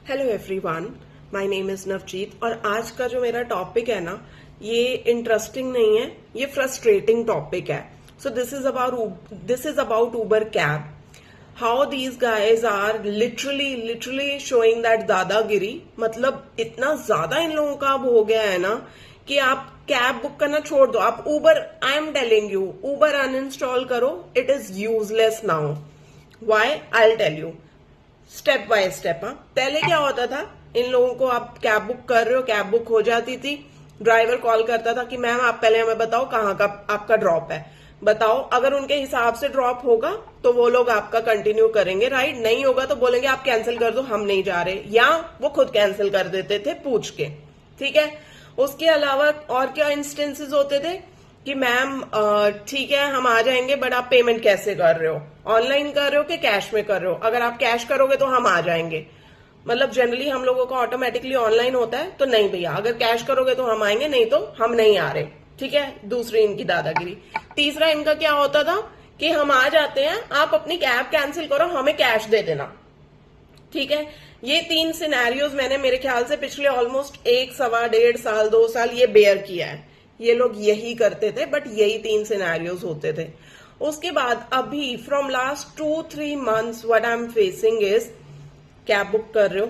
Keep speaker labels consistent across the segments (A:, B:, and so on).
A: Hello everyone, my name is Navjeet और आज का जो मेरा टॉपिक है ना, ये इंटरेस्टिंग नहीं है, ये फ्रस्ट्रेटिंग टॉपिक है. So this is about Uber cab. How these guys are literally showing that दादागिरी. मतलब इतना ज्यादा इन लोगों का अब हो गया है ना कि आप कैब बुक करना छोड़ दो. आप Uber, I am telling you, Uber uninstall करो. It is useless now. Why? I tell you step by step. हाँ, पहले क्या होता था, इन लोगों को आप कैब बुक कर रहे हो, कैब बुक हो जाती थी, ड्राइवर कॉल करता था कि मैम आप पहले हमें बताओ कहाँ का आपका ड्रॉप है, बताओ. अगर उनके हिसाब से ड्रॉप होगा तो वो लोग आपका कंटिन्यू करेंगे, राइट. नहीं होगा तो बोलेंगे आप कैंसिल कर दो, हम नहीं जा रहे, या वो खुद कैंसिल कर देते थे पूछ के. ठीक है. उसके अलावा और क्या इंस्टेंसेस होते थे कि मैम ठीक है हम आ जाएंगे, बट आप पेमेंट कैसे कर रहे हो, ऑनलाइन कर रहे हो कि कैश में कर रहे हो. अगर आप कैश करोगे तो हम आ जाएंगे. मतलब जनरली हम लोगों का ऑटोमेटिकली ऑनलाइन होता है, तो नहीं भैया अगर कैश करोगे तो हम आएंगे, नहीं तो हम नहीं आ रहे. ठीक है. दूसरी इनकी दादागिरी. तीसरा इनका क्या होता था कि हम आ जाते हैं, आप अपनी कैब कैंसिल करो, हमें कैश दे देना. ठीक है. ये 3 सिनेरियोज मैंने मेरे ख्याल से पिछले ऑलमोस्ट 1 सवा 1.5 साल 2 साल ये बेयर किया है. ये लोग यही करते थे, बट यही 3 सिनेरियोज होते थे. उसके बाद अभी from last 2-3 months what I am facing is, cab book कर रहे हो,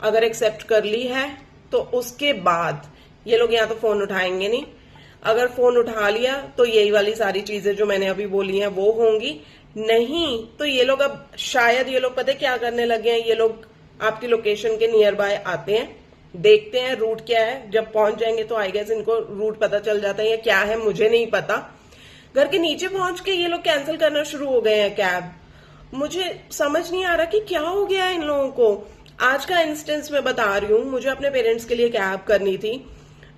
A: अगर एक्सेप्ट कर ली है तो उसके बाद ये लोग या तो फोन उठाएंगे नहीं, अगर फोन उठा लिया तो यही वाली सारी चीजें जो मैंने अभी बोली हैं वो होंगी. नहीं तो ये लोग अब शायद ये लोग पता है क्या करने लगे हैं, ये लोग आपकी लोकेशन के नियर बाय आते हैं, देखते हैं रूट क्या है. जब पहुंच जाएंगे तो आई गेस इनको रूट पता चल जाता है या क्या है, मुझे नहीं पता. घर के नीचे पहुंच के ये लोग कैंसिल करना शुरू हो गए हैं कैब. मुझे समझ नहीं आ रहा कि क्या हो गया है इन लोगों को. आज का इंस्टेंस मैं बता रही हूँ. मुझे अपने पेरेंट्स के लिए कैब करनी थी,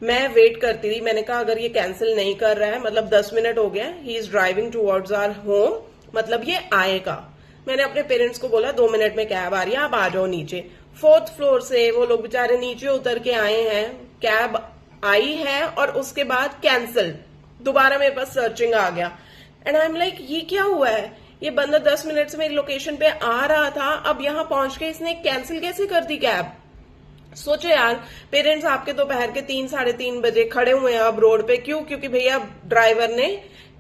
A: मैं वेट करती थी. मैंने कहा अगर ये कैंसिल नहीं कर रहा है, मतलब 10 मिनट हो गया, he is driving towards our home, मतलब ये आएगा. मैंने अपने पेरेंट्स को बोला 2 मिनट में कैब आ रही है, आप आ जाओ नीचे. 4th फ्लोर से वो लोग बेचारे नीचे उतर के आए हैं, कैब आई है और उसके बाद कैंसिल. दोबारा मेरे पास सर्चिंग आ गया एंड आई एम लाइक ये क्या हुआ है. ये बंदा 10 मिनट से मेरी लोकेशन पे आ रहा था, अब यहां पहुंच के इसने कैंसिल कैसे कर दी कैब. सोचो यार, पेरेंट्स आपके दोपहर के 3-3:30 बजे खड़े हुए हैं अब रोड पे. क्यों? क्योंकि भैया ड्राइवर ने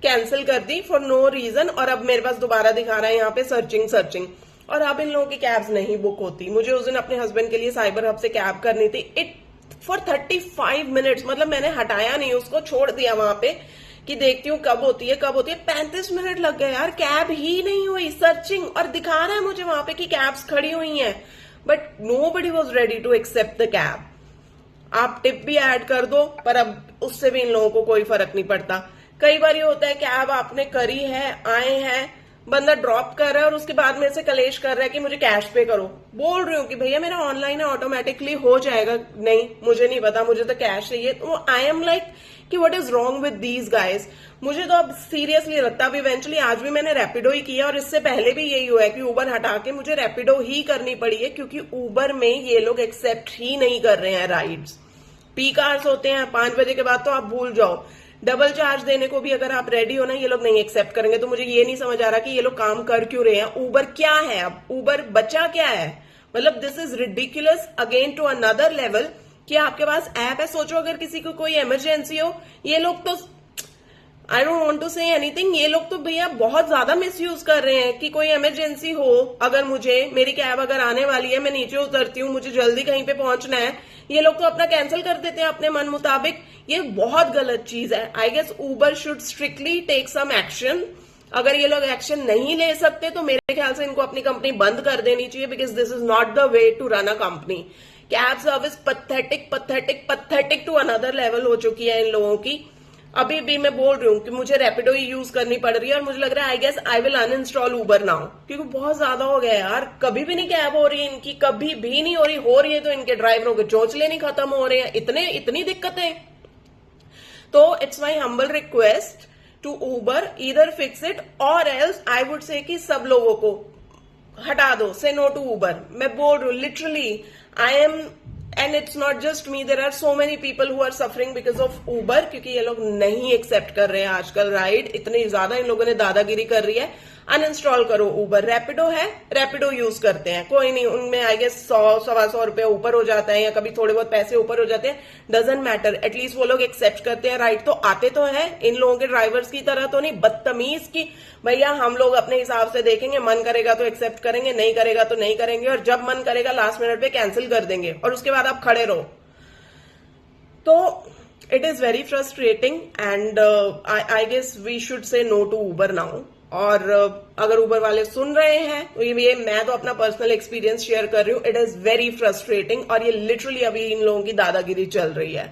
A: कैंसिल कर दी फॉर नो रीजन, और अब मेरे पास दोबारा दिखा रहा है यहाँ पे सर्चिंग. और अब इन लोगों की कैब्स नहीं बुक होती. मुझे उस दिन अपने हस्बैंड के लिए साइबर हब से कैब करनी थी. इट फॉर 35 मिनट्स, मतलब मैंने हटाया नहीं उसको, छोड़ दिया वहां पे कि देखती हूँ कब होती है. 35 मिनट लग गए यार, कैब ही नहीं हुई. सर्चिंग और दिखा रहा है मुझे वहां पे कि कैब्स खड़ी हुई हैं, but nobody was ready to accept the cab. आप टिप भी ऐड कर दो, पर अब उससे भी इन लोगों को कोई फर्क नहीं पड़ता. कई बार ये होता है कैब आपने करी है, आए हैं, बंदा ड्रॉप कर रहा है और उसके बाद मेरे से कलेश कर रहा है कि मुझे कैश पे करो. बोल रही हूँ कि भैया मेरा ऑनलाइन है, ऑटोमेटिकली हो जाएगा. नहीं, मुझे नहीं पता, मुझे तो कैश चाहिए. तो आई एम लाइक कि what is wrong with these guys. मुझे तो अब सीरियसली लगता है. अब इवेंचुअली आज भी मैंने रैपिडो ही किया और इससे पहले भी यही हुआ है कि उबर हटा के मुझे रैपिडो ही करनी पड़ी है, क्योंकि उबर में ये लोग एक्सेप्ट ही नहीं कर रहे हैं राइड्स. पीक आवर्स होते हैं, 5 बजे के बाद तो आप भूल जाओ. डबल चार्ज देने को भी अगर आप रेडी हो ना, ये लोग नहीं एक्सेप्ट करेंगे. तो मुझे ये नहीं समझ आ रहा कि ये लोग काम कर क्यों रहे हैं. उबर क्या है अब, उबर बचा क्या है. मतलब this is ridiculous again to another level कि आपके पास ऐप है. सोचो अगर किसी को कोई इमरजेंसी हो, ये लोग तो I don't want to say anything, ये लोग तो भैया बहुत ज्यादा मिसयूज कर रहे हैं कि कोई इमरजेंसी हो, अगर मुझे मेरी कैब अगर आने वाली है, मैं नीचे उतरती हूँ, मुझे जल्दी कहीं पे पहुंचना है, ये लोग तो अपना कैंसिल कर देते हैं अपने मन मुताबिक. ये बहुत गलत चीज है. I guess Uber should strictly take some action. अगर ये लोग एक्शन नहीं ले सकते तो मेरे ख्याल से इनको अपनी कंपनी बंद कर देनी चाहिए, because this is not the way to run a company. Cab service pathetic to another level हो चुकी है इन लोगों की. अभी भी मैं बोल रही हूँ कि मुझे रैपिडो ही यूज करनी पड़ रही है और मुझे लग रहा है I guess I will uninstall Uber now, क्योंकि बहुत ज्यादा हो गया यार. कभी भी नहीं कैब हो रही है इनकी, कभी भी नहीं हो रही है तो इनके ड्राइवरों के चोचले नहीं खत्म हो रहे हैं. इतनी दिक्कतें. तो it's my humble request to Uber, either fix it और एल्स आई वुड से कि सब लोगों को हटा दो, से नो टू उबर. मैं बोल रही हूँ literally, I am, and it's not just me, there are so many people who are suffering because of Uber, क्योंकि ये लोग नहीं एक्सेप्ट कर रहे हैं आजकल राइड. इतनी ज्यादा इन लोगों ने दादागिरी कर रही है. अनइंस्टॉल करो उबर। रैपिडो है, रैपिडो यूज करते हैं, कोई नहीं, उनमें आई गेस 100-125 रुपए ऊपर हो जाता है या कभी थोड़े बहुत पैसे ऊपर हो जाते हैं, डजंट मैटर, एटलीस्ट वो लोग एक्सेप्ट करते हैं, राइट। तो आते तो है, इन लोगों के ड्राइवर्स की तरह तो नहीं बदतमीज की भैया हम लोग अपने हिसाब से देखेंगे, मन करेगा तो एक्सेप्ट करेंगे, नहीं करेगा तो नहीं करेंगे, और जब मन करेगा लास्ट मिनट पे कैंसिल कर देंगे और उसके बाद आप खड़े रहो। तो it is very frustrating and I guess we should say no to Uber now। और अगर उबर वाले सुन रहे हैं तो ये मैं तो अपना पर्सनल एक्सपीरियंस शेयर कर रही हूँ, इट इज वेरी फ्रस्ट्रेटिंग और ये लिटरली अभी इन लोगों की दादागिरी चल रही है।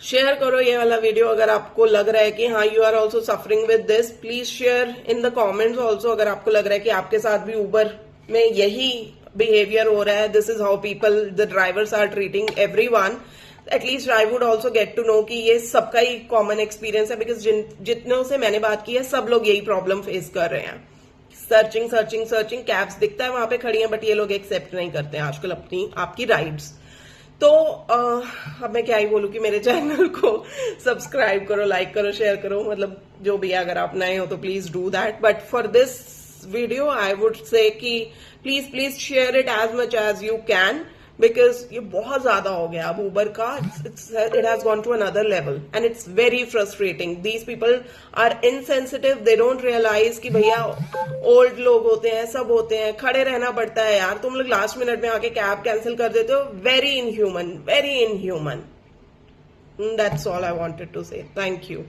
A: शेयर करो ये वाला वीडियो अगर आपको लग रहा है कि हाँ you are also suffering with this, please share in the comments also अगर आपको लग रहा है कि आपके साथ भी उबर में यही बिहेवियर हो रहा है, this is how people the drivers are treating everyone. At least I would also get to know कि ये सबका ही कॉमन एक्सपीरियंस है, बिकॉज जितनों से मैंने बात की है सब लोग यही प्रॉब्लम फेस कर रहे हैं। सर्चिंग सर्चिंग सर्चिंग, कैब्स दिखता है वहां पे खड़ी हैं, बट ये लोग एक्सेप्ट नहीं करते हैं आजकल अपनी आपकी राइड्स। तो अब मैं क्या ही बोलूं कि मेरे चैनल को सब्सक्राइब करो, लाइक करो, शेयर करो, मतलब जो भी है, अगर आप नए हो तो please do that. But for this video I would say कि please share it as much as you can, because ये बहुत ज्यादा हो गया अब उबर का, it has gone to another level and it's very frustrating. These people are insensitive, they don't realise कि भैया ओल्ड लोग होते हैं, सब होते हैं, खड़े रहना पड़ता है यार, तुम लोग लास्ट मिनट में आके कैब कैंसिल कर देते हो, very inhuman, very inhuman. That's all I wanted to say, thank you.